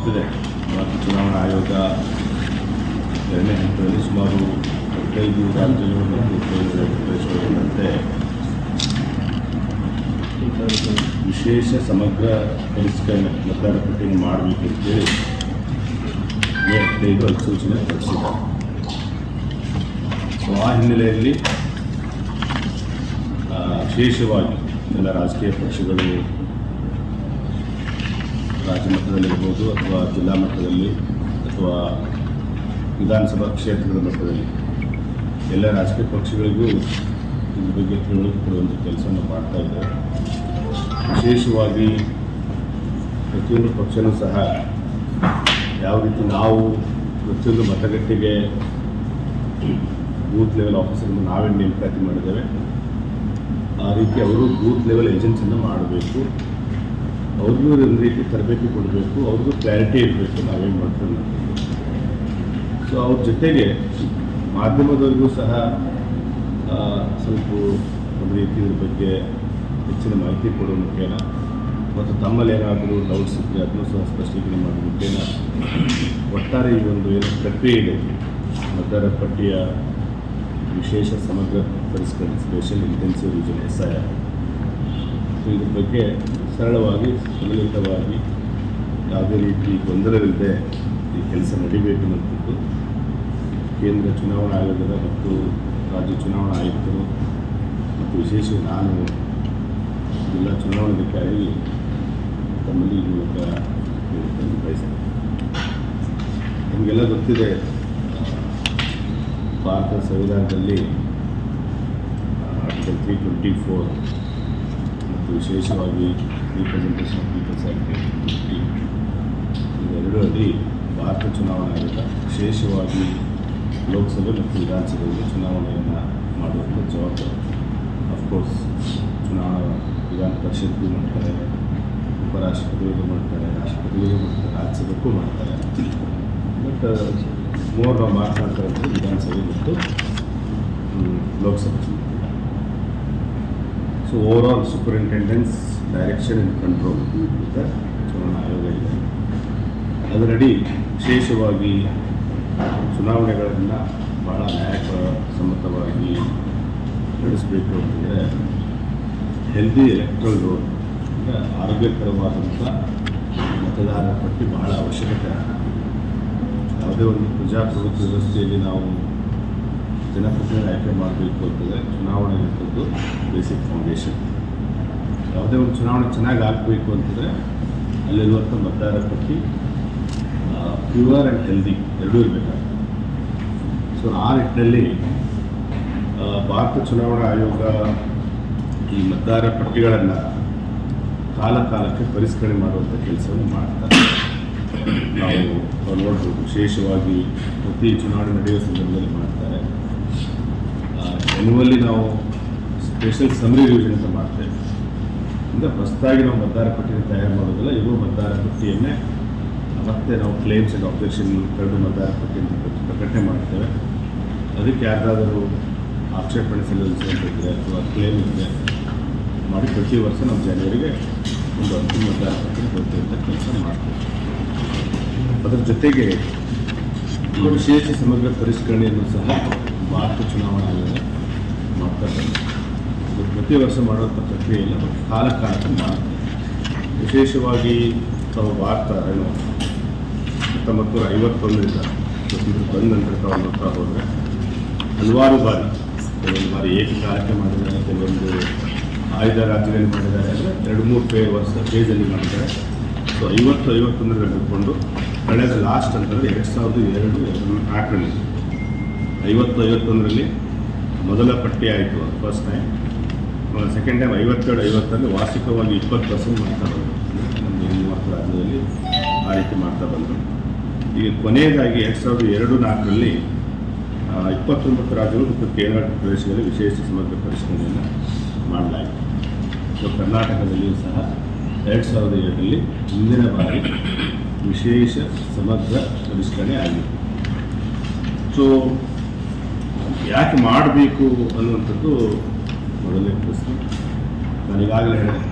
ಗೊತ್ತಿದೆ, ಭಾರತ ಚುನಾವಣಾ ಆಯೋಗ ಎರಡನೇ ಹಂತದಲ್ಲಿ ಸುಮಾರು 15 ರಾಜ್ಯಗಳು ಮತ್ತು ಕೇಂದ್ರ ಪ್ರದೇಶಗಳಂತೆ ವಿಶೇಷ ಸಮಗ್ರ ಪರಿಷ್ಕರಣೆ ಮತದಾರ ಪಟ್ಟಿಯನ್ನು ಮಾಡಬೇಕಂತೇಳಿ ಮೇ 15 ಅಧಿಸೂಚನೆ ಹೊರಡಿಸಿದ್ದಾರೆ. ಸೊ ಆ ಹಿನ್ನೆಲೆಯಲ್ಲಿ ವಿಶೇಷವಾಗಿ ಎಲ್ಲ ರಾಜಕೀಯ ಪಕ್ಷಗಳು ರಾಜ್ಯ ಮಟ್ಟದಲ್ಲಿರ್ಬೋದು ಅಥವಾ ಜಿಲ್ಲಾ ಮಟ್ಟದಲ್ಲಿ ಅಥವಾ ವಿಧಾನಸಭಾ ಕ್ಷೇತ್ರದ ಮಟ್ಟದಲ್ಲಿ ಎಲ್ಲ ರಾಜಕೀಯ ಪಕ್ಷಗಳಿಗೂ ಇದ್ರ ಬಗ್ಗೆ ತಿಳುವಳಿಕೆ ಕೊಡುವಂಥ ಕೆಲಸವನ್ನು ಮಾಡ್ತಾ ಇದ್ದಾರೆ. ವಿಶೇಷವಾಗಿ ಪ್ರತಿಯೊಂದು ಪಕ್ಷವೂ ಸಹ ಯಾವ ರೀತಿ ನಾವು ಪ್ರತಿಯೊಂದು ಮತಗಟ್ಟೆಗೆ ಬೂತ್ ಲೆವೆಲ್ ಆಫೀಸರ್ನ ನಾವೇ ನೇಮಕಾತಿ ಮಾಡಿದ್ದೇವೆ, ಆ ರೀತಿ ಅವರು ಬೂತ್ ಲೆವೆಲ್ ಏಜೆನ್ಸಿಯನ್ನು ಮಾಡಬೇಕು. ಅವ್ರಿಗೂ ಒಂದು ರೀತಿ ತರಬೇತಿ ಕೊಡಬೇಕು, ಅವ್ರಿಗೂ ಕ್ಲಾರಿಟಿ ಇರಬೇಕು ನಾವೇನು ಮಾಡ್ತೀವಿ. ಸೊ ಅವ್ರ ಜೊತೆಗೆ ಮಾಧ್ಯಮದವರಿಗೂ ಸಹ ಸ್ವಲ್ಪ ಒಂದು ರೀತಿ ಇದ್ರ ಬಗ್ಗೆ ಹೆಚ್ಚಿನ ಮಾಹಿತಿ ಕೊಡೋ ಮುಖೇನ ಮತ್ತು ತಮ್ಮಲ್ಲಿ ಏನಾದರೂ ಡೌಟ್ಸ್ ಇದ್ದರೆ ಅದನ್ನು ಸಹ ಸ್ಪಷ್ಟೀಕರಣ ಮಾಡೋ ಮುಖೇನ ಒಟ್ಟಾರೆ ಈ ಒಂದು ಏನು ಪ್ರಕ್ರಿಯೆ ಇದೆ ಮತದಾರರ ಪಟ್ಟಿಯ ವಿಶೇಷ ಸಮಗ್ರ ಪರಿಷ್ಕರಣೆ ಸ್ಪೆಷಲ್ ಇಂಟೆನ್ಸಿವ್ ರಿವಿಷನ್ SIR, ಇದ್ರ ಬಗ್ಗೆ ಸರಳವಾಗಿ ಸುಲಲಿತವಾಗಿ ಯಾವುದೇ ರೀತಿ ಗೊಂದಲವಿಲ್ಲದೆ ಈ ಕೆಲಸ ನಡಿಬೇಕು ಅನ್ನೋದು ಕೇಂದ್ರ ಚುನಾವಣಾ ಆಯೋಗದ ಮತ್ತು ರಾಜ್ಯ ಚುನಾವಣಾ ಆಯುಕ್ತರು ಮತ್ತು ವಿಶೇಷವಾಗಿ ನಾನು ಜಿಲ್ಲಾ ಚುನಾವಣಾಧಿಕಾರಿ ತಮ್ಮಲ್ಲಿ ಈ ಮೂಲಕ ಬಯಸ್ತೇನೆ. ನಿಮಗೆಲ್ಲ ಗೊತ್ತಿದೆ, ಭಾರತ ಸಂವಿಧಾನದಲ್ಲಿ ಆರ್ಟಿಕಲ್ 324 ಮತ್ತು ವಿಶೇಷವಾಗಿ ರಿಪ್ರೆಸೆಂಟೇಷನ್ ಆಫ್ ಪೀಪಲ್ಸ್ ಆಕ್ಟ್ 50 ಇವೆರಡೂ ಅಡಿ ಭಾರತ ಚುನಾವಣಾ ಆಯೋಗ ವಿಶೇಷವಾಗಿ ಲೋಕಸಭೆ ಮತ್ತು ವಿಧಾನಸಭೆಗೆ ಚುನಾವಣೆಯನ್ನು ಮಾಡುವಂಥ ಜವಾಬ್ದಾರಿ. ಅಫ್ಕೋರ್ಸ್ ಚುನಾವಣಾ ವಿಧಾನ ಪರಿಷತ್ಗೂ ಮಾಡ್ತಾರೆ, ಉಪರಾಷ್ಟ್ರಪತಿಗಳಿಗೂ ಮಾಡ್ತಾರೆ, ರಾಷ್ಟ್ರಪತಿಗಳಿಗೂ ಮಾಡ್ತಾರೆ, ರಾಜ್ಯಸಭೆಗೂ ಮಾಡ್ತಾರೆ. ಬಟ್ ಮೋರ್ ನಾವು ಮಾತನಾಡ್ತಾ ಇರೋದು ವಿಧಾನಸಭೆ ಮತ್ತು ಲೋಕಸಭೆ. So overall superintendence direction and control ಅಂತ ಚುನಾವಣಾ ಆಯೋಗ ಇದೆ. ಅದರಡಿ ವಿಶೇಷವಾಗಿ ಚುನಾವಣೆಗಳನ್ನು ಭಾಳ ನ್ಯಾಯಸಮ್ಮತವಾಗಿ ನಡೆಸಬೇಕು ಅಂತಂದರೆ ಹೆಲ್ದಿ ಎಲೆಕ್ಟ್ರಲ್ ರೋಲ್ ಅಂದರೆ ಆರೋಗ್ಯಕರವಾದಂಥ ಮತದಾರರ ಪಟ್ಟಿ ಬಹಳ ಅವಶ್ಯಕತೆ. ಯಾವುದೇ ಒಂದು ಪ್ರಜಾಪ್ರಭುತ್ವ ವ್ಯವಸ್ಥೆಯಲ್ಲಿ ನಾವು ಜನಪ್ರತಿನಿಧಿ ಆಯ್ಕೆ ಮಾಡಬೇಕು ಅಂತಂದರೆ ಚುನಾವಣೆ ಇರ್ತದ್ದು ಬೇಸಿಕ್ ಫೌಂಡೇಶನ್. ಯಾವುದೇ ಒಂದು ಚುನಾವಣೆ ಚೆನ್ನಾಗಿ ಆಗಬೇಕು ಅಂತಂದರೆ ಅಲ್ಲಿರುವಂಥ ಮತದಾರರ ಪಟ್ಟಿ ಪ್ಯೂರ್ ಆ್ಯಂಡ್ ಹೆಲ್ದಿ ಎರಡೂ ಇರಬೇಕಾಗುತ್ತೆ. ಸೊ ಆ ನಿಟ್ಟಿನಲ್ಲಿ ಭಾರತ ಚುನಾವಣಾ ಆಯೋಗ ಈ ಮತದಾರರ ಪಟ್ಟಿಗಳನ್ನು ಕಾಲಕ್ಕೆ ಪರಿಷ್ಕರಣೆ ಮಾಡುವಂಥ ಕೆಲಸವನ್ನು ಮಾಡ್ತಾರೆ. ನಾವು ನೋಡ್ಬೋದು, ವಿಶೇಷವಾಗಿ ಪ್ರತಿ ಚುನಾವಣೆ ನಡೆಯುವ ಸಂದರ್ಭದಲ್ಲಿ ಮಾಡ್ತಾರೆ. ಎನ್ಯುವಲ್ಲಿ ನಾವು ಸ್ಪೆಷಲ್ ಸಮ್ಮರಿ ರಿವಿಷನ್ ಅಂತ ಮಾಡ್ತೇವೆ. ಅಂದರೆ ಹೊಸದಾಗಿ ನಾವು ಮತದಾರ ಪಟ್ಟಿಯನ್ನು ತಯಾರು ಮಾಡೋದಿಲ್ಲ, ಇರುವ ಮತದಾರ ಪಟ್ಟಿಯನ್ನೇ ಮತ್ತೆ ನಾವು ಕ್ಲೇಮ್ಸ್ ಆ್ಯಂಡ್ ಆಬ್ಜೆಕ್ಷನ್ ಕರಡು ಮತದಾರ ಪಟ್ಟಿಯನ್ನು ಪ್ರಕಟಣೆ ಮಾಡ್ತೇವೆ. ಅದಕ್ಕೆ ಯಾರಾದರೂ ಆಕ್ಷೇಪಣೆ ಸಲ್ಲಿಸುವಂತಿದ್ರೆ ಅಥವಾ ಕ್ಲೇಮ್ ಇದ್ದರೆ ಮಾಡಿ ಪ್ರತಿ ವರ್ಷ ನಾವು ಜನವರಿಗೆ ಒಂದು ಅಂತಿಮ ಮತದಾರ ಪಟ್ಟಿಯನ್ನು ಕೊಡ್ತಿರುವಂಥ ಕೆಲಸ ಮಾಡ್ತೇವೆ. ಅದರ ಜೊತೆಗೆ ಈ ವಿಶೇಷ ಸಮಗ್ರ ಪರಿಷ್ಕರಣೆಯನ್ನು ಸಹ ಭಾರತ ಚುನಾವಣಾ ಆಯೋಗ ಮಾಡ್ತಾ ಬಂದಿದೆ. ಇದು ಪ್ರತಿ ವರ್ಷ ಮಾಡುವಂಥ ಪ್ರಕ್ರಿಯೆಯನ್ನು ಕಾಲಕ್ಕೆ ಮಾಡ್ತಾರೆ. ವಿಶೇಷವಾಗಿ ತಾವು ಭಾರತ 1951ರಿಂದ ಸ್ವತಂತ್ರ ಬಂದ ನಂತರ ತಾವು ನೋಡ್ತಾ ಹೋದರೆ ಹಲವಾರು ಬಾರಿ, ಕೆಲವೊಂದು ಬಾರಿ ಏಕಕಾಲಕ್ಕೆ ಮಾಡಿದ್ದಾರೆ, ಕೆಲವೊಂದು ಆಯ್ದ ರಾಜ್ಯಗಳಲ್ಲಿ ಮಾಡಿದ್ದಾರೆ, ಅಂದರೆ 2-3 ಫೇಸಲ್ಲಿ ಮಾಡಿದ್ದಾರೆ. ಸೊ 51 ಹಿಡ್ಕೊಂಡು ಕಳೆದ ಲಾಸ್ಟ್ ಅಂತಂದರೆ 2002-2004ರಲ್ಲಿ 50-51ರಲ್ಲಿ ಮೊದಲ ಪಟ್ಟಿ ಆಯಿತು, ಫಸ್ಟ್ ಟೈಮ್. ಸೆಕೆಂಡ್ ಟೈಮ್ 57-50ರಲ್ಲಿ ವಾರ್ಷಿಕವಾಗಿ 20% ಮಾಡ್ತಾ ಬಂದರು. ನಮ್ಮದು 30 ರಾಜ್ಯದಲ್ಲಿ ಆ ರೀತಿ ಮಾಡ್ತಾ ಬಂದರು. ಈಗ ಕೊನೆಯದಾಗಿ 2002-04ರಲ್ಲಿ 29 ರಾಜ್ಯಗಳು ಮತ್ತು ಕೇಂದ್ರ ಪ್ರದೇಶಗಳಲ್ಲಿ ವಿಶೇಷ ಸಮಗ್ರ ಪರಿಷ್ಕರಣೆಯನ್ನು ಮಾಡಲಾಯಿತು. ಸೊ ಕರ್ನಾಟಕದಲ್ಲಿಯೂ ಸಹ 2007ರಲ್ಲಿ ಹಿಂದಿನ ಬಾರಿ ವಿಶೇಷ ಸಮಗ್ರ ಪರಿಷ್ಕರಣೆ ಆಗಿದೆ. ಸೊ ಯಾಕೆ ಮಾಡಬೇಕು ಅನ್ನುವಂಥದ್ದು ಮೊದಲನೇ ಪ್ರಶ್ನೆ. ನಾನು ಈಗಾಗಲೇ ಹೇಳಿದೆ,